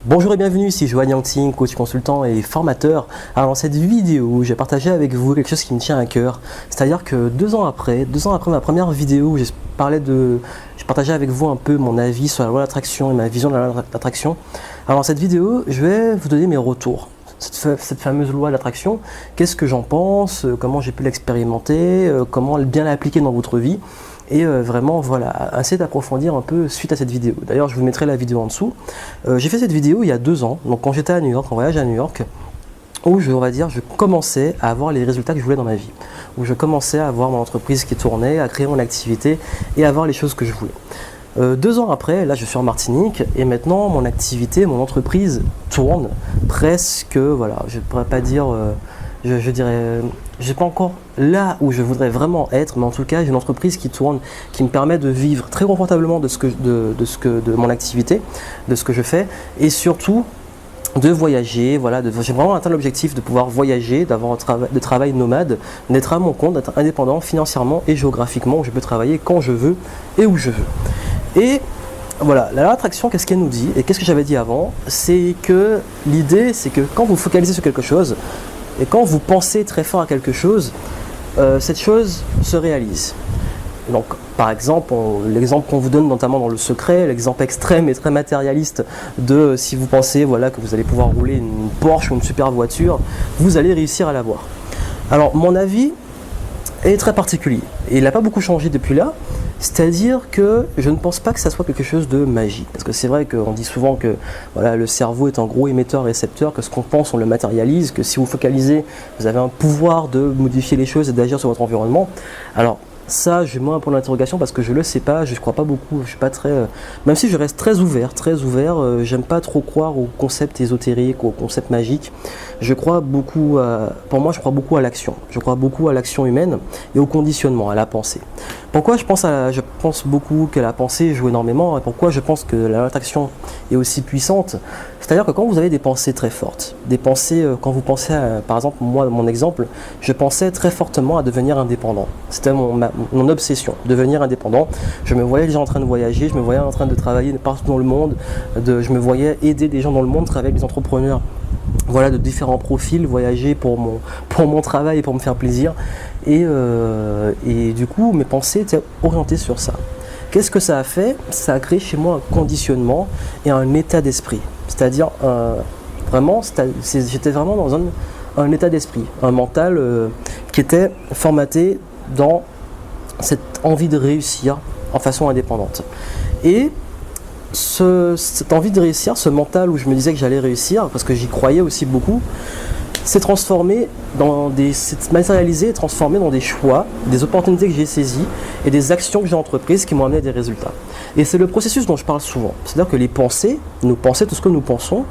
Bonjour et bienvenue, ici Joanne Yangting, coach consultant et formateur. Alors dans cette vidéo, j'ai partagé avec vous quelque chose qui me tient à cœur. C'est-à-dire que deux ans après ma première vidéo, j'ai partagé avec vous un peu mon avis sur la loi d'attraction et ma vision de la loi d'attraction. Alors dans cette vidéo, je vais vous donner mes retours. Cette fameuse loi d'attraction, qu'est-ce que j'en pense, comment j'ai pu l'expérimenter, comment bien l'appliquer dans votre vie. Et vraiment, voilà, essayer d'approfondir un peu suite à cette vidéo. D'ailleurs, je vous mettrai la vidéo en dessous. J'ai fait cette vidéo il y a 2 ans, donc quand j'étais à New York, en voyage à New York, où je commençais à avoir les résultats que je voulais dans ma vie. Où je commençais à avoir mon entreprise qui tournait, à créer mon activité et à avoir les choses que je voulais. 2 ans après, là je suis en Martinique et maintenant mon activité, mon entreprise tourne presque, voilà, je ne pourrais pas dire... je dirais, je suis pas encore là où je voudrais vraiment être, mais en tout cas j'ai une entreprise qui tourne, qui me permet de vivre très confortablement de mon activité, de ce que je fais, et surtout de voyager. Voilà, j'ai vraiment atteint l'objectif de pouvoir voyager, d'avoir un travail nomade, d'être à mon compte, d'être indépendant financièrement et géographiquement, où je peux travailler quand je veux et où je veux. Et voilà, la loi d'attraction, qu'est-ce qu'elle nous dit et qu'est-ce que j'avais dit avant, c'est que l'idée, c'est que quand vous focalisez sur quelque chose, et quand vous pensez très fort à quelque chose, cette chose se réalise. Donc, par exemple, l'exemple qu'on vous donne notamment dans Le Secret, l'exemple extrême et très matérialiste de si vous pensez voilà, que vous allez pouvoir rouler une Porsche ou une super voiture, vous allez réussir à l'avoir. Alors, mon avis est très particulier et il n'a pas beaucoup changé depuis là. C'est-à-dire que je ne pense pas que ça soit quelque chose de magique. Parce que c'est vrai qu'on dit souvent que voilà, le cerveau est un gros émetteur-récepteur, que ce qu'on pense, on le matérialise, que si vous focalisez, vous avez un pouvoir de modifier les choses et d'agir sur votre environnement. Alors, ça, je mets un point d'interrogation parce que je le sais pas, je ne crois pas beaucoup, je suis pas très... même si je reste très ouvert, j'aime pas trop croire aux concepts ésotériques, aux concepts magiques. Je crois beaucoup pour moi, je crois beaucoup à l'action. Je crois beaucoup à l'action humaine et au conditionnement, à la pensée. Pourquoi je pense beaucoup que la pensée joue énormément et pourquoi je pense que la loi d'attraction est aussi puissante? C'est-à-dire que quand vous avez des pensées très fortes, des pensées, quand vous pensez à, par exemple, moi, mon exemple, je pensais très fortement à devenir indépendant. C'était mon obsession, devenir indépendant. Je me voyais déjà en train de voyager, je me voyais en train de travailler partout dans le monde, je me voyais aider des gens dans le monde, travailler avec des entrepreneurs. Voilà, de différents profils, voyager pour mon travail et pour me faire plaisir. Et du coup, mes pensées étaient orientées sur ça. Qu'est-ce que ça a fait? Ça a créé chez moi un conditionnement et un état d'esprit. C'est-à-dire, j'étais vraiment dans un état d'esprit, un mental qui était formaté dans cette envie de réussir en façon indépendante. Et cette envie de réussir, ce mental où je me disais que j'allais réussir, parce que j'y croyais aussi beaucoup, s'est matérialisé et transformé dans des choix, des opportunités que j'ai saisies et des actions que j'ai entreprises qui m'ont amené à des résultats. Et c'est le processus dont je parle souvent. C'est-à-dire que les pensées, nos pensées, tout ce que nous pensons,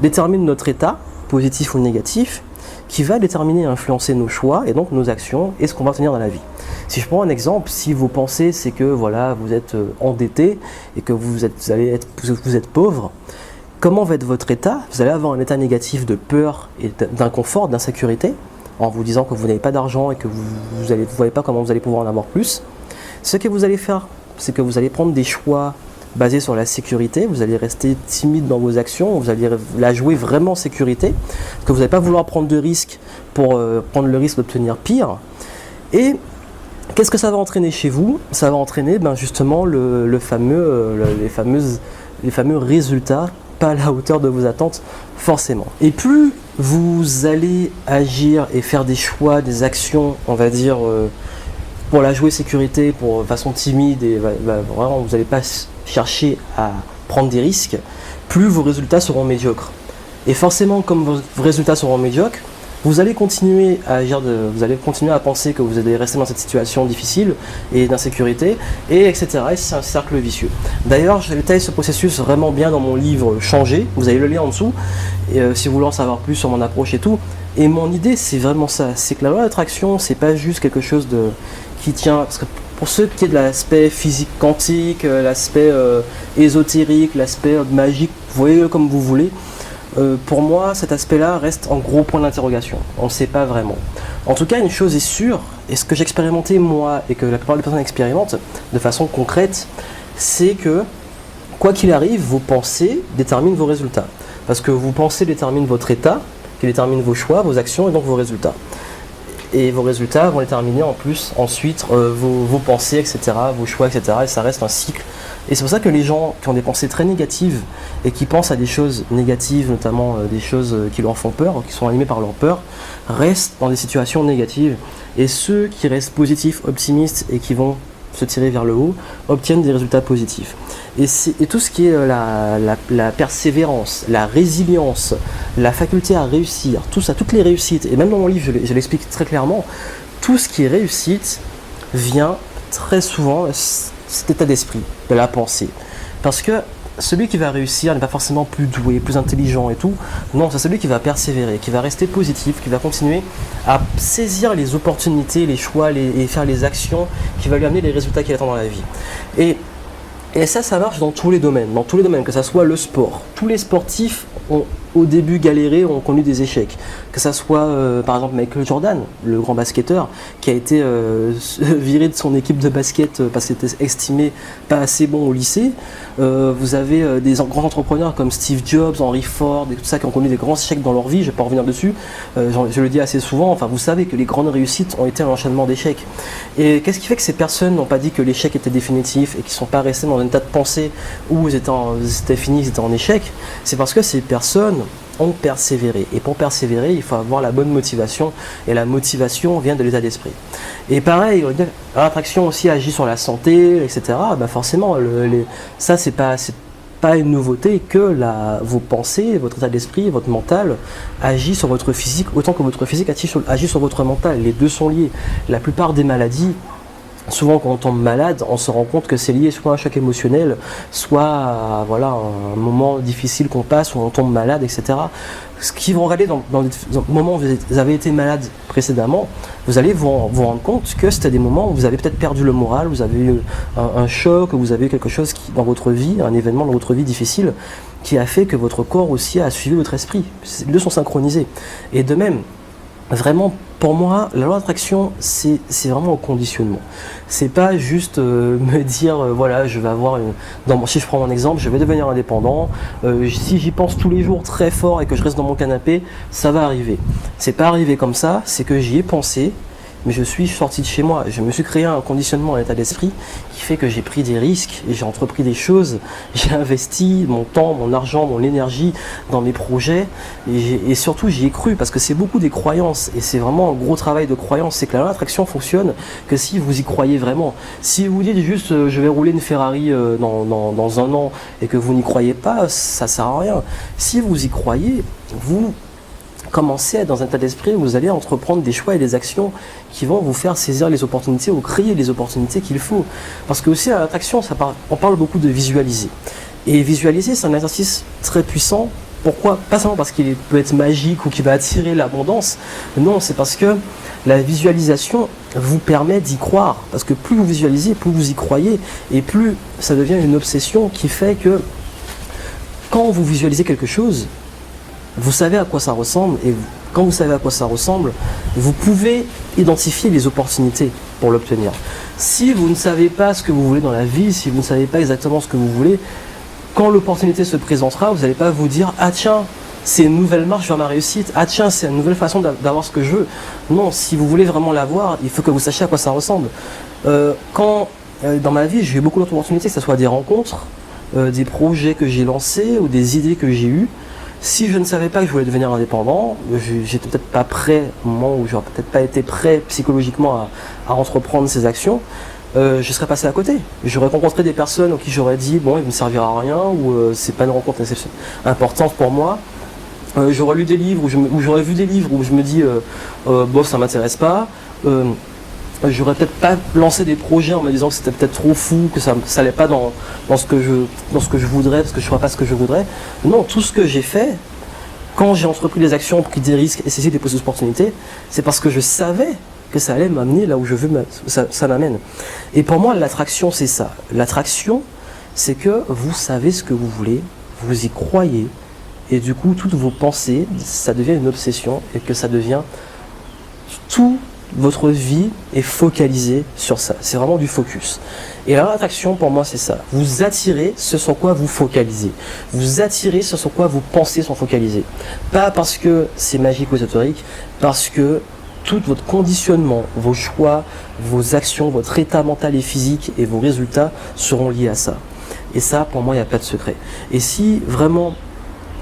déterminent notre état, positif ou négatif, qui va déterminer et influencer nos choix et donc nos actions et ce qu'on va tenir dans la vie. Si je prends un exemple, si vos pensées c'est que voilà, vous êtes endetté et que vous êtes pauvre, comment va être votre état? Vous allez avoir un état négatif de peur et d'inconfort, d'insécurité, en vous disant que vous n'avez pas d'argent et que vous ne voyez pas comment vous allez pouvoir en avoir plus. Ce que vous allez faire, c'est que vous allez prendre des choix basés sur la sécurité, vous allez rester timide dans vos actions, vous allez la jouer vraiment sécurité, parce que vous n'allez pas vouloir prendre de risques pour prendre le risque d'obtenir pire. Et qu'est-ce que ça va entraîner chez vous? Ça va entraîner justement les fameux résultats pas à la hauteur de vos attentes forcément. Et plus vous allez agir et faire des choix, des actions, on va dire, pour la jouer sécurité, pour façon timide, et vraiment vous n'allez pas chercher à prendre des risques, plus vos résultats seront médiocres. Et forcément, comme vos résultats seront médiocres, vous allez continuer à agir, vous allez continuer à penser que vous allez rester dans cette situation difficile et d'insécurité, et etc. Et c'est un cercle vicieux. D'ailleurs, je détaille ce processus vraiment bien dans mon livre Changer. Vous avez le lien en dessous, et, si vous voulez en savoir plus sur mon approche et tout. Et mon idée, c'est vraiment ça. C'est que la loi d'attraction, c'est pas juste quelque chose qui tient... Parce que pour ceux qui est de l'aspect physique quantique, l'aspect ésotérique, l'aspect magique, voyez-le comme vous voulez. Pour moi, cet aspect-là reste en gros point d'interrogation. On ne sait pas vraiment. En tout cas, une chose est sûre, et ce que j'expérimentais moi, et que la plupart des personnes expérimentent de façon concrète, c'est que quoi qu'il arrive, vos pensées déterminent vos résultats. Parce que vos pensées déterminent votre état, qui détermine vos choix, vos actions et donc vos résultats. Et vos résultats vont déterminer en plus ensuite vos pensées, etc., vos choix, etc. Et ça reste un cycle. Et c'est pour ça que les gens qui ont des pensées très négatives et qui pensent à des choses négatives, notamment des choses qui leur font peur, qui sont animées par leur peur, restent dans des situations négatives. Et ceux qui restent positifs, optimistes et qui vont se tirer vers le haut, obtiennent des résultats positifs. Et tout ce qui est la persévérance, la résilience, la faculté à réussir, tout ça, toutes les réussites, et même dans mon livre je l'explique très clairement, tout ce qui est réussite vient très souvent de cet état d'esprit, de la pensée. Parce que celui qui va réussir n'est pas forcément plus doué, plus intelligent et tout. Non, c'est celui qui va persévérer, qui va rester positif, qui va continuer à saisir les opportunités, les choix et faire les actions qui vont lui amener les résultats qu'il attend dans la vie. Et ça marche dans tous les domaines, que ce soit le sport. Tous les sportifs ont au début galéré, ont connu des échecs. Que ce soit par exemple Michael Jordan, le grand basketteur, qui a été viré de son équipe de basket parce qu'il était estimé pas assez bon au lycée. Vous avez des grands entrepreneurs comme Steve Jobs, Henry Ford, et tout ça qui ont connu des grands échecs dans leur vie, je ne vais pas revenir dessus, je le dis assez souvent, enfin vous savez que les grandes réussites ont été un enchaînement d'échecs. Et qu'est-ce qui fait que ces personnes n'ont pas dit que l'échec était définitif et qu'ils ne sont pas restés dans un état de pensée où c'était fini, ils étaient en échec? C'est parce que ces personnes ont persévéré. Et pour persévérer, il faut avoir la bonne motivation. Et la motivation vient de l'état d'esprit. Et pareil, l'attraction aussi agit sur la santé, etc. Ben forcément, ça, c'est pas une nouveauté que vos pensées, votre état d'esprit, votre mental agit sur votre physique autant que votre physique agit sur votre mental. Les deux sont liés. La plupart des maladies, souvent quand on tombe malade, on se rend compte que c'est lié soit à un choc émotionnel, soit à un moment difficile qu'on passe où on tombe malade, etc. Ce qui vont regarder dans des moments où vous avez été malade précédemment, vous allez vous rendre compte que c'était des moments où vous avez peut-être perdu le moral, vous avez eu un choc, vous avez eu quelque chose dans votre vie, un événement dans votre vie difficile, qui a fait que votre corps aussi a suivi votre esprit. Les deux sont synchronisés. Et de même, vraiment, pour moi, la loi d'attraction, c'est vraiment un conditionnement. C'est pas juste me dire, voilà, je vais avoir si je prends mon exemple, je vais devenir indépendant. Si j'y pense tous les jours très fort et que je reste dans mon canapé, ça va arriver. C'est pas arrivé comme ça, c'est que j'y ai pensé, mais je suis sorti de chez moi. Je me suis créé un conditionnement, un état d'esprit qui fait que j'ai pris des risques et j'ai entrepris des choses. J'ai investi mon temps, mon argent, mon énergie dans mes projets et surtout j'y ai cru parce que c'est beaucoup des croyances et c'est vraiment un gros travail de croyance. C'est que la loi d'attraction fonctionne que si vous y croyez vraiment. Si vous dites juste je vais rouler une Ferrari dans un an et que vous n'y croyez pas, ça sert à rien. Si vous y croyez, vous commencez à être dans un état d'esprit où vous allez entreprendre des choix et des actions qui vont vous faire saisir les opportunités ou créer les opportunités qu'il faut. Parce que aussi à l'attraction, on parle beaucoup de visualiser. Et visualiser, c'est un exercice très puissant. Pourquoi? Pas seulement parce qu'il peut être magique ou qu'il va attirer l'abondance. Non, c'est parce que la visualisation vous permet d'y croire. Parce que plus vous visualisez, plus vous y croyez et plus ça devient une obsession qui fait que quand vous visualisez quelque chose, vous savez à quoi ça ressemble et quand vous savez à quoi ça ressemble, vous pouvez identifier les opportunités pour l'obtenir. Si vous ne savez pas ce que vous voulez dans la vie, si vous ne savez pas exactement ce que vous voulez, quand l'opportunité se présentera, vous n'allez pas vous dire « Ah tiens, c'est une nouvelle marche vers ma réussite. Ah tiens, c'est une nouvelle façon d'avoir ce que je veux. » Non, si vous voulez vraiment l'avoir, il faut que vous sachiez à quoi ça ressemble. Dans ma vie, j'ai eu beaucoup d'opportunités, que ce soit des rencontres, des projets que j'ai lancés ou des idées que j'ai eues. Si je ne savais pas que je voulais devenir indépendant, j'étais peut-être pas prêt au moment où j'aurais peut-être pas été prêt psychologiquement à entreprendre ces actions, je serais passé à côté. J'aurais rencontré des personnes auxquelles j'aurais dit bon, il ne me servira à rien ou c'est pas une rencontre importante pour moi. J'aurais lu des livres ou j'aurais vu des livres où je me dis bon, ça m'intéresse pas. J'aurais peut-être pas lancé des projets en me disant que c'était peut-être trop fou, que ça allait pas dans ce que je voudrais, parce que je ne ferais pas ce que je voudrais. Non, tout ce que j'ai fait, quand j'ai entrepris des actions, pris des risques et saisi des opportunités, c'est parce que je savais que ça allait m'amener là où je veux, ça m'amène. Et pour moi, l'attraction, c'est ça. L'attraction, c'est que vous savez ce que vous voulez, vous y croyez, et du coup, toutes vos pensées, ça devient une obsession, et que ça devient tout votre vie est focalisée sur ça. C'est vraiment du focus. Et la loi d'attraction, pour moi, c'est ça. Vous attirez ce sur quoi vous focalisez. Vous attirez ce sur quoi vos pensées sont focalisées. Pas parce que c'est magique ou ésotérique, parce que tout votre conditionnement, vos choix, vos actions, votre état mental et physique et vos résultats seront liés à ça. Et ça, pour moi, il n'y a pas de secret. Et si vraiment,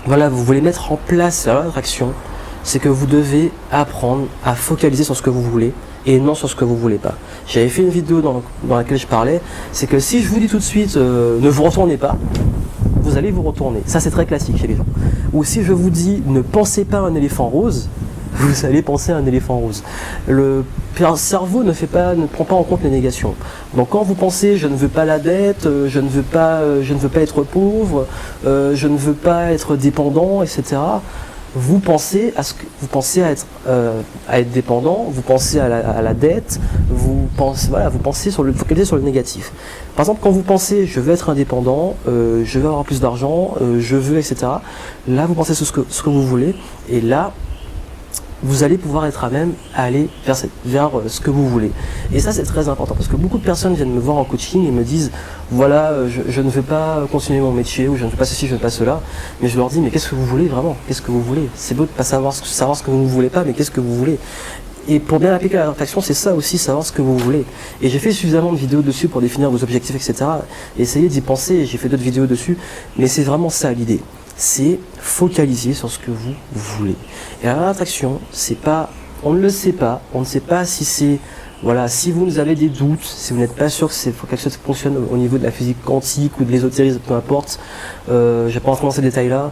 voilà, vous voulez mettre en place la loi d'attraction, c'est que vous devez apprendre à focaliser sur ce que vous voulez et non sur ce que vous voulez pas. J'avais fait une vidéo dans laquelle je parlais, c'est que si je vous dis tout de suite ne vous retournez pas, vous allez vous retourner. Ça, c'est très classique chez les gens. Ou si je vous dis ne pensez pas à un éléphant rose, vous allez penser à un éléphant rose. Le cerveau ne prend pas en compte les négations. Donc quand vous pensez je ne veux pas la dette, je ne veux pas être pauvre, je ne veux pas être dépendant, etc. Vous pensez à être dépendant, vous pensez à la dette, vous pensez focaliser sur le négatif. Par exemple, quand vous pensez je veux être indépendant, je veux avoir plus d'argent, je veux, etc. Là, vous pensez ce que vous voulez, et là, vous allez pouvoir être à même à aller vers ce que vous voulez. Et ça, c'est très important parce que beaucoup de personnes viennent me voir en coaching et me disent voilà, je ne veux pas continuer mon métier, ou je ne veux pas ceci, je ne veux pas cela. Mais je leur dis mais qu'est-ce que vous voulez vraiment? Qu'est-ce que vous voulez? C'est beau de pas savoir ce que vous ne voulez pas, mais qu'est-ce que vous voulez? Et pour bien appliquer la loi d'attraction, c'est ça aussi, savoir ce que vous voulez. Et j'ai fait suffisamment de vidéos dessus pour définir vos objectifs, etc. Essayez d'y penser, et j'ai fait d'autres vidéos dessus, mais c'est vraiment ça l'idée. C'est focaliser sur ce que vous voulez. Et la loi d'attraction, on ne le sait pas, on ne sait pas si c'est, voilà, si vous avez des doutes, si vous n'êtes pas sûr que c'est quelque chose qui fonctionne au niveau de la physique quantique ou de l'ésotérisme, peu importe, je vais pas rentrer dans ces détails-là,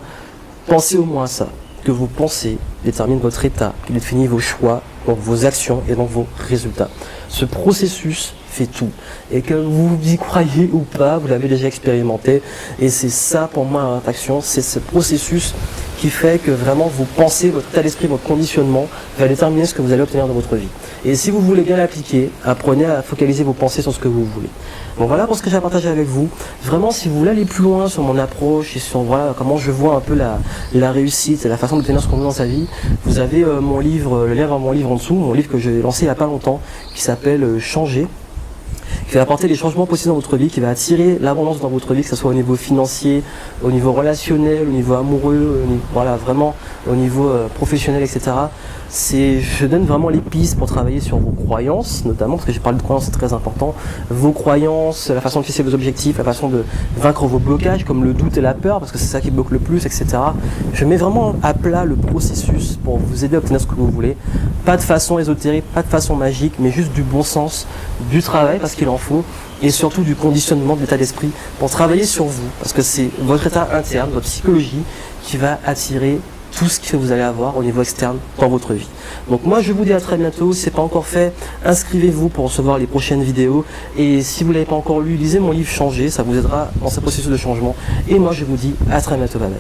pensez au moins à ça. Que vos pensées déterminent votre état, qui définit vos choix, donc vos actions et donc vos résultats. Ce processus fait tout. Et que vous y croyez ou pas, vous l'avez déjà expérimenté. Et c'est ça pour moi la loi d'attraction, c'est ce processus qui fait que vraiment vos pensées, votre état d'esprit, votre conditionnement va déterminer ce que vous allez obtenir dans votre vie. Et si vous voulez bien l'appliquer, apprenez à focaliser vos pensées sur ce que vous voulez. Bon voilà pour ce que j'ai à partager avec vous. Vraiment, si vous voulez aller plus loin sur mon approche et sur voilà comment je vois un peu la réussite et la façon d'obtenir ce qu'on veut dans sa vie, vous avez mon livre, le lien vers mon livre en dessous, mon livre que j'ai lancé il n'y a pas longtemps, qui s'appelle Changer, qui va apporter les changements possibles dans votre vie, qui va attirer l'abondance dans votre vie, que ce soit au niveau financier, au niveau relationnel, au niveau amoureux, voilà, vraiment au niveau professionnel, etc. Je donne vraiment les pistes pour travailler sur vos croyances, notamment, parce que j'ai parlé de croyances, c'est très important, vos croyances, la façon de fixer vos objectifs, la façon de vaincre vos blocages, comme le doute et la peur, parce que c'est ça qui bloque le plus, etc. Je mets vraiment à plat le processus pour vous aider à obtenir ce que vous voulez. Pas de façon ésotérique, pas de façon magique, mais juste du bon sens, du travail, parce qu'il en faut, et surtout du conditionnement de l'état d'esprit pour travailler sur vous, parce que c'est votre état interne, votre psychologie, qui va attirer tout ce que vous allez avoir au niveau externe dans votre vie. Donc moi je vous dis à très bientôt, si ce n'est pas encore fait, inscrivez-vous pour recevoir les prochaines vidéos, et si vous ne l'avez pas encore lu, lisez mon livre Changer, ça vous aidera dans ce processus de changement, et moi je vous dis à très bientôt, bye bye.